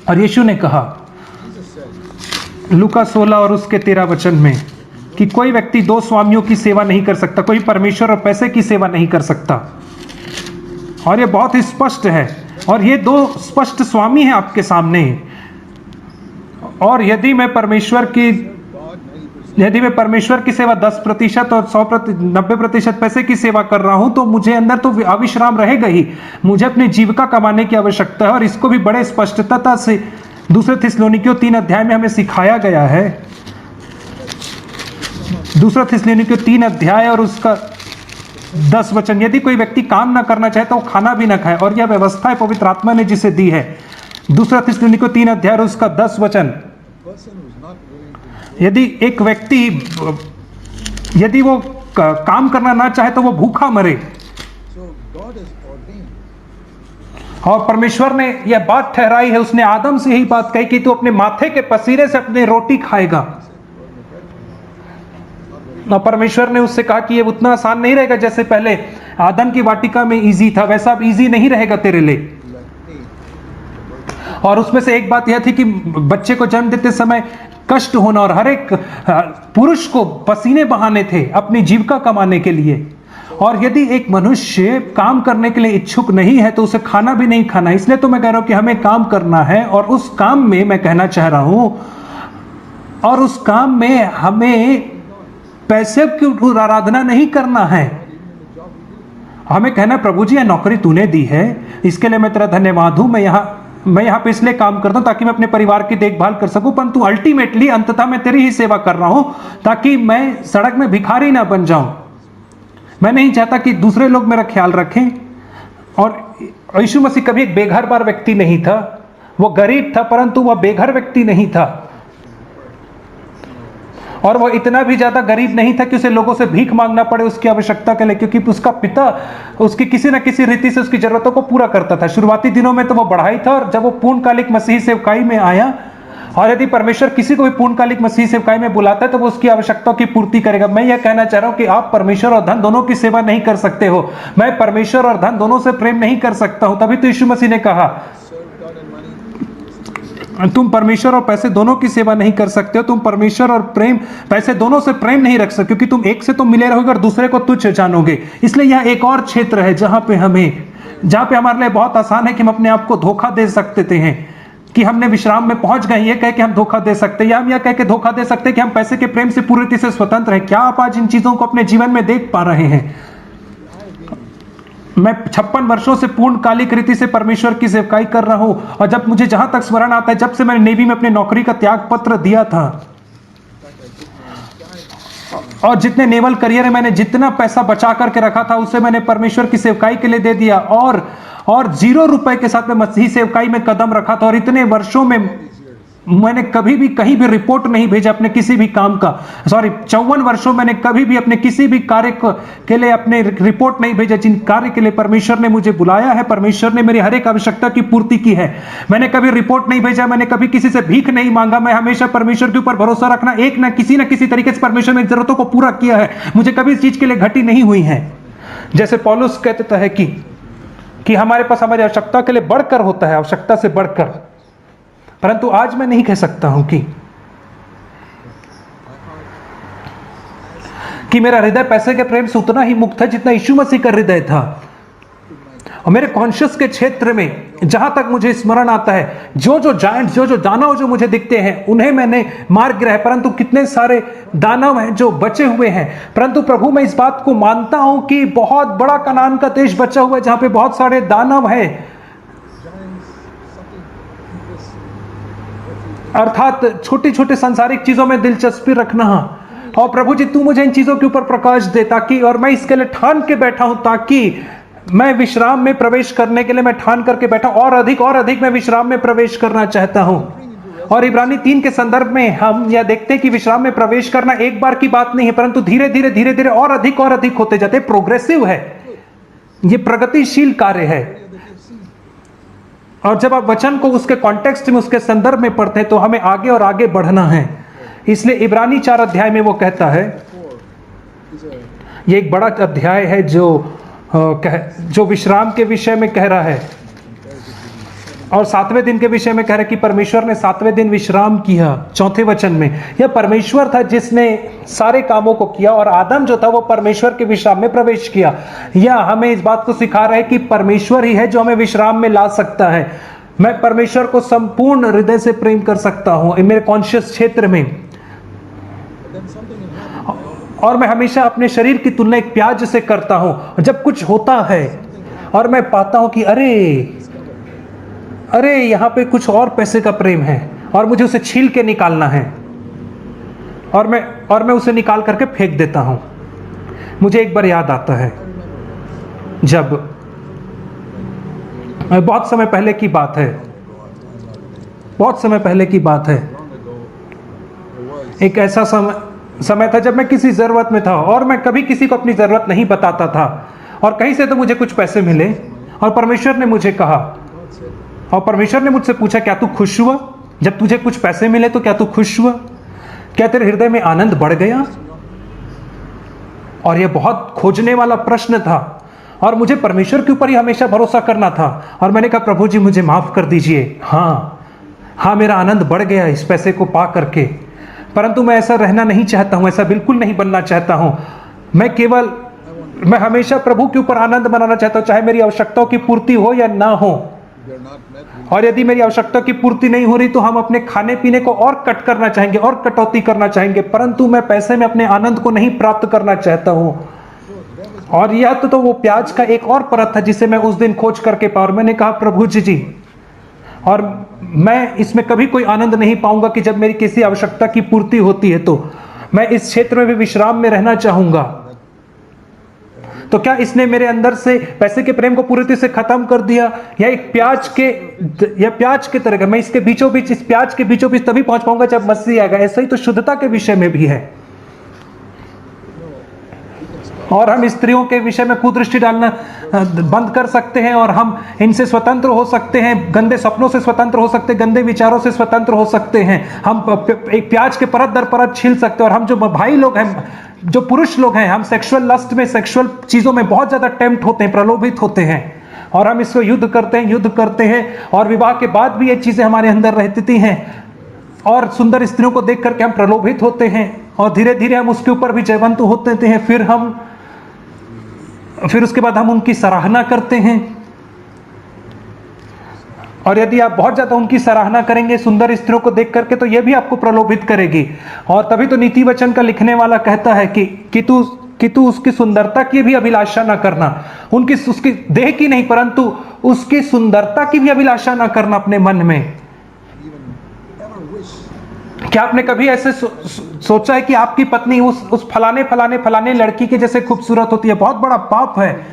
और यीशु ने कहा लूका 16 और उसके 13 वचन में कि कोई व्यक्ति दो स्वामियों की सेवा नहीं कर सकता, कोई परमेश्वर और पैसे की सेवा नहीं कर सकता। और ये बहुत ही स्पष्ट है, और ये दो स्पष्ट स्वामी हैं आपके सामने। और यदि मैं परमेश्वर की सेवा 10% और 90% पैसे की सेवा कर रहा हूं, तो मुझे अंदर तो अविश्राम रहेगा ही। मुझे अपनी जीविका कमाने की आवश्यकता है, और इसको भी बड़े स्पष्टता से दूसरे थिस्सलुनीकियों 3 अध्याय में हमें सिखाया गया है। दूसरा थिस्सलुनीकियों 3 अध्याय और उसका 10 वचन, यदि कोई व्यक्ति काम ना करना चाहे तो वो खाना भी ना खाए, और यह व्यवस्था है पवित्र आत्मा ने जिसे दी है। दूसरा थिस्सलुनीकियों 3 अध्याय और उसका 10 वचन, यदि एक व्यक्ति यदि वो काम करना ना चाहे तो वो भूखा मरे। और परमेश्वर ने यह बात ठहराई है, उसने आदम से यही बात कही कि तू अपने माथे के पसीने से अपनी रोटी खाएगा। और परमेश्वर ने उससे कहा कि ये उतना आसान नहीं रहेगा जैसे पहले आदम की वाटिका में इजी था, वैसा अब इजी नहीं रहेगा तेरे लिए। और उसमें से एक बात यह थी कि बच्चे को जन्म देते समय कष्ट होना, और हर एक पुरुष को पसीने बहाने थे अपनी जीविका कमाने के लिए। और यदि एक मनुष्य काम करने के लिए इच्छुक नहीं है तो उसे खाना भी नहीं खाना। इसलिए तो मैं कह रहा हूं कि हमें काम करना है, और उस काम में मैं कहना चाह रहा हूं, और उस काम में हमें पैसे की आराधना नहीं करना है। हमें कहना प्रभु जी यह नौकरी तूने दी है, इसके लिए मैं तेरा धन्यवाद हूं। मैं यहाँ पे इसलिए काम करता हूं ताकि मैं अपने परिवार की देखभाल कर सकूं, परंतु अल्टीमेटली अंततः मैं तेरी ही सेवा कर रहा हूं ताकि मैं सड़क में भिखारी ना बन जाऊं। मैं नहीं चाहता कि दूसरे लोग मेरा ख्याल रखें। और यीशु मसीह कभी एक बेघर व्यक्ति नहीं था, वो गरीब था परंतु वह बेघर व्यक्ति नहीं था। और वो इतना भी ज्यादा गरीब नहीं था कि उसे लोगों से भीख मांगना पड़े उसकी आवश्यकता के लिए, क्योंकि उसका पिता उसकी किसी न किसी रीति से उसकी जरूरतों को पूरा करता था। शुरुआती दिनों में तो वो बढ़ाई था, और जब वो पूर्णकालिक मसीही सेवकाई में आया, और यदि परमेश्वर किसी को भी पूर्णकालिक मसीही सेवकाई में बुलाता है तो वो उसकी आवश्यकताओं की पूर्ति करेगा। मैं यह कहना चाह रहा हूं कि आप परमेश्वर और धन दोनों की सेवा नहीं कर सकते हो। मैं परमेश्वर और धन दोनों से प्रेम नहीं कर सकता हूं। तभी तो यीशु मसीह ने कहा तुम परमेश्वर और पैसे दोनों की सेवा नहीं कर सकते हो। तुम परमेश्वर और प्रेम पैसे दोनों से प्रेम नहीं रख सकते, क्योंकि तुम एक से तो मिले रहोगे और दूसरे को तुच्छ जानोगे। इसलिए यह एक और क्षेत्र है जहां पे हमारे लिए बहुत आसान है कि हम अपने आप को धोखा दे सकते हैं कि हमने विश्राम में पहुंच गए, ये कह के हम धोखा दे सकते हैं, या हम यह कह के धोखा दे सकते हैं कि हम पैसे के प्रेम से पूरी रीति से स्वतंत्र हैं। क्या आप आज इन चीजों को अपने जीवन में देख पा रहे हैं? मैं 56 वर्षों से पूर्णकालिक रीति से परमेश्वर की सेवकाई कर रहा हूं, और जब मुझे जहां तक स्मरण आता है, जब से मैंने नेवी में अपनी नौकरी का त्याग पत्र दिया था, और जितने नेवल करियर में मैंने जितना पैसा बचा करके रखा था उसे मैंने परमेश्वर की सेवकाई के लिए दे दिया, और 0 रुपए के साथ मैं मसीही सेवकाई में कदम रखा था। और इतने वर्षों में मैंने कभी भी कहीं भी रिपोर्ट नहीं भेजा अपने किसी भी काम का। 54 वर्षों मैंने कभी भी अपने किसी भी कार्य के लिए अपने रिपोर्ट नहीं भेजा जिन कार्य के लिए परमेश्वर ने मुझे बुलाया है। परमेश्वर ने मेरी हर एक आवश्यकता की पूर्ति की है। मैंने कभी रिपोर्ट नहीं भेजा, मैंने कभी किसी से भीख नहीं मांगा। मैं हमेशा परमेश्वर के ऊपर भरोसा रखना, एक ना किसी तरीके से परमेश्वर ने जरूरतों को पूरा किया है। मुझे कभी इस चीज के लिए घटी नहीं हुई है। जैसे पौलुस कहता है कि हमारे पास हमारी आवश्यकता के लिए बढ़कर होता है, आवश्यकता से बढ़कर। परंतु आज मैं नहीं कह सकता हूं कि मेरा हृदय पैसे के प्रेम से उतना ही मुक्त है जितना यीशु मसीह का हृदय था। और मेरे कॉन्शियस के क्षेत्र में जहां तक मुझे स्मरण आता है, जो जायंट जो दानव जो मुझे दिखते हैं उन्हें मैंने मार गिरा है, परंतु कितने सारे दानव हैं जो बचे हुए हैं। परंतु प्रभु मैं इस बात को मानता हूं कि बहुत बड़ा कनान का देश बचा हुआ है जहां पे बहुत सारे दानव हैं, अर्थात छोटी छोटी सांसारिक चीजों में दिलचस्पी रखना। और प्रभु जी तू मुझे इन चीजों के ऊपर प्रकाश दे, ताकि, और मैं इसके लिए ठान के बैठा हूं, ताकि मैं विश्राम में प्रवेश करने के लिए मैं ठान करके बैठा हूं, और अधिक मैं विश्राम में प्रवेश करना चाहता हूं। और इब्रानी 3 के संदर्भ में हम यह देखते हैं कि विश्राम में प्रवेश करना एक बार की बात नहीं है, परंतु धीरे धीरे और अधिक होते जाते, प्रोग्रेसिव है, ये प्रगतिशील कार्य है। और जब आप वचन को उसके कॉन्टेक्स्ट में, उसके संदर्भ में पढ़ते हैं तो हमें आगे और आगे बढ़ना है। इसलिए इब्रानी 4 अध्याय में वो कहता है, ये एक बड़ा अध्याय है जो विश्राम के विषय में कह रहा है। और 7वें दिन के विषय में कह रहे कि परमेश्वर ने 7वें दिन विश्राम किया। 4थे वचन में यह परमेश्वर था जिसने सारे कामों को किया और आदम जो था वो परमेश्वर के विश्राम में प्रवेश किया। यह हमें इस बात को सिखा रहा है कि परमेश्वर ही है जो हमें विश्राम में ला सकता है। मैं परमेश्वर को संपूर्ण हृदय से प्रेम कर सकता हूं मेरे कॉन्शियस क्षेत्र में, और मैं हमेशा अपने शरीर की तुलना एक प्याज से करता हूं। जब कुछ होता है और मैं पाता हूं कि अरे यहां पे कुछ और पैसे का प्रेम है और मुझे उसे छील के निकालना है, और मैं उसे निकाल करके फेंक देता हूं। मुझे एक बार याद आता है, जब बहुत समय पहले की बात है, एक ऐसा समय था जब मैं किसी ज़रूरत में था और मैं कभी किसी को अपनी ज़रूरत नहीं बताता था, और कहीं से तो मुझे कुछ पैसे मिले और परमेश्वर ने मुझे कहा, और परमेश्वर ने मुझसे पूछा, क्या तू खुश हुआ? जब तुझे कुछ पैसे मिले तो क्या तू खुश हुआ? क्या तेरे हृदय में आनंद बढ़ गया? और यह बहुत खोजने वाला प्रश्न था, और मुझे परमेश्वर के ऊपर ही हमेशा भरोसा करना था। और मैंने कहा, प्रभु जी मुझे माफ कर दीजिए, हाँ मेरा आनंद बढ़ गया इस पैसे को पा करके, परंतु मैं ऐसा रहना नहीं चाहता हूं, ऐसा बिल्कुल नहीं बनना चाहता हूं। मैं हमेशा प्रभु के ऊपर आनंद मनाना चाहता हूं, चाहे मेरी आवश्यकताओं की पूर्ति हो या ना हो। और यदि मेरी आवश्यकता की पूर्ति नहीं हो रही तो हम अपने खाने पीने को और कट करना चाहेंगे और कटौती करना चाहेंगे, परंतु मैं पैसे में अपने आनंद को नहीं प्राप्त करना चाहता हूं। और यह तो वो प्याज का एक और परत था जिसे मैं उस दिन खोज करके पाया, और मैंने कहा, प्रभु जी, और मैं इसमें कभी कोई आनंद नहीं पाऊंगा कि जब मेरी किसी आवश्यकता की पूर्ति होती है तो मैं इस क्षेत्र में भी विश्राम में रहना चाहूंगा। तो क्या इसने मेरे अंदर से पैसे के प्रेम को पूरी तरह से खत्म कर दिया? या एक प्याज के तरह का मैं इस प्याज के बीचों बीच तभी पहुंच पाऊंगा जब मसीह आएगा। ऐसा ही तो शुद्धता के विषय में भी है। और हम स्त्रियों के विषय में कुदृष्टि डालना बंद कर सकते हैं, और हम इनसे स्वतंत्र हो सकते हैं, गंदे सपनों से स्वतंत्र हो सकते हैं, गंदे विचारों से स्वतंत्र हो सकते हैं। हम एक प्याज के परत दर परत छील सकते हैं। और हम जो भाई लोग हैं, जो पुरुष लोग हैं, हम सेक्सुअल लस्ट में, सेक्सुअल चीजों में बहुत ज्यादा टेम्प्ट होते हैं, प्रलोभित होते हैं, और हम इसको युद्ध करते हैं, और विवाह के बाद भी ये चीजें हमारे अंदर रहती हैं, और सुंदर स्त्रियों को देख करके हम प्रलोभित होते हैं, और धीरे धीरे हम उसके ऊपर भी जयवंत होते हैं। फिर उसके बाद हम उनकी सराहना करते हैं, और यदि आप बहुत ज्यादा उनकी सराहना करेंगे सुंदर स्त्रियों को देख करके, तो यह भी आपको प्रलोभित करेगी। और तभी तो नीति वचन का लिखने वाला कहता है कि तू उसकी सुंदरता की भी अभिलाषा ना करना, उसकी देह की नहीं परंतु उसकी सुंदरता की भी अभिलाषा ना करना अपने मन में। क्या आपने कभी ऐसे सोचा है कि आपकी पत्नी उस फलाने लड़की के जैसे खूबसूरत होती है? बहुत बड़ा पाप है।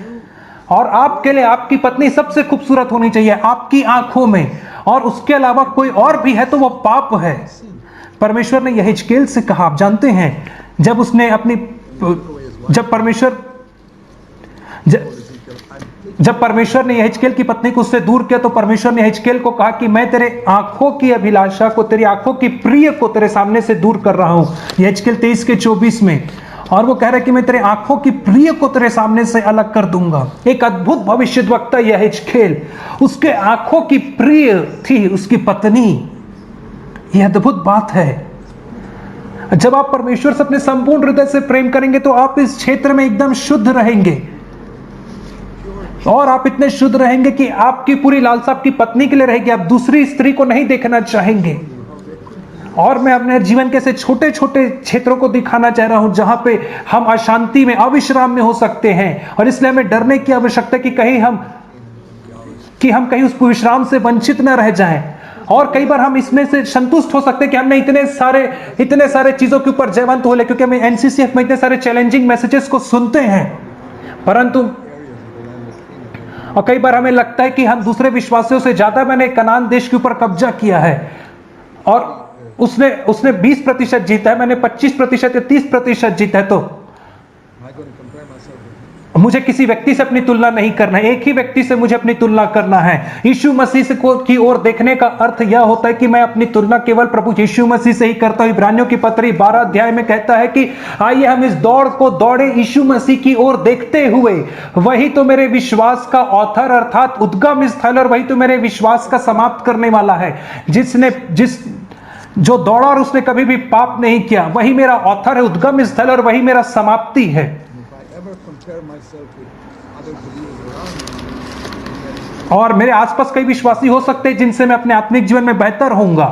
और आपके लिए आपकी पत्नी सबसे खूबसूरत होनी चाहिए आपकी आंखों में, और उसके अलावा कोई और भी है तो वो पाप है। परमेश्वर ने यहेजकेल से कहा, आप जानते हैं, जब परमेश्वर ने यहेजकेल की पत्नी को उससे दूर किया, तो परमेश्वर ने यहेजकेल को कहा कि मैं तेरे आंखों की अभिलाषा को, तेरी आंखों की प्रिय को तेरे सामने से दूर कर रहा हूं। यहेजकेल 23:24 में। और वो कह रहा है कि मैं तेरे आंखों की प्रिय को तेरे सामने से अलग कर दूंगा। एक अद्भुत भविष्यद्वक्ता यहेजकेल, उसके आंखों की प्रिय थी उसकी पत्नी। यह अद्भुत बात है। जब आप परमेश्वर से अपने संपूर्ण हृदय से प्रेम करेंगे तो आप इस क्षेत्र में एकदम शुद्ध रहेंगे, और आप इतने शुद्ध रहेंगे कि आपकी पूरी लालसा आपकी पत्नी के लिए रहेगी, आप दूसरी स्त्री को नहीं देखना चाहेंगे। और मैं अपने जीवन के ऐसे छोटे छोटे क्षेत्रों को दिखाना चाह रहा हूं जहां पे हम अशांति में, अविश्राम में हो सकते हैं, और इसलिए हमें डरने की आवश्यकता कि हम कहीं उस विश्राम से वंचित न रह जाएं। और कई बार हम इसमें से संतुष्ट हो सकते हैं कि हमने इतने सारे चीजों के ऊपर जयवंत हो ले, क्योंकि हमें एनसीसीएफ में इतने सारे चैलेंजिंग मैसेजेस को सुनते हैं। परंतु और कई बार हमें लगता है कि हम दूसरे विश्वासियों से ज्यादा मैंने कनान देश के ऊपर कब्जा किया है, और उसने 20% जीता है, मैंने 25% या 30% जीता है। तो मुझे किसी व्यक्ति से अपनी तुलना नहीं करना है, एक ही व्यक्ति से मुझे अपनी तुलना करना है। यीशु मसीह से की ओर देखने का अर्थ यह होता है कि मैं अपनी तुलना केवल प्रभु यीशु मसीह से ही करता हूं। इब्रानियों की पत्री 12 अध्याय में कहता है कि आइए हम इस दौड़ को दौड़े यीशु मसीह की ओर देखते हुए। वही तो मेरे विश्वास का ऑथर अर्थात उद्गम स्थल, और वही तो मेरे विश्वास का समाप्त करने वाला है। जो दौड़ा और उसने कभी भी पाप नहीं किया, वही मेरा ऑथर है, उद्गम स्थल, और वही मेरा समाप्ति है। और मेरे आसपास कई विश्वासी हो सकते हैं जिनसे मैं अपने आत्मिक जीवन में बेहतर होऊंगा,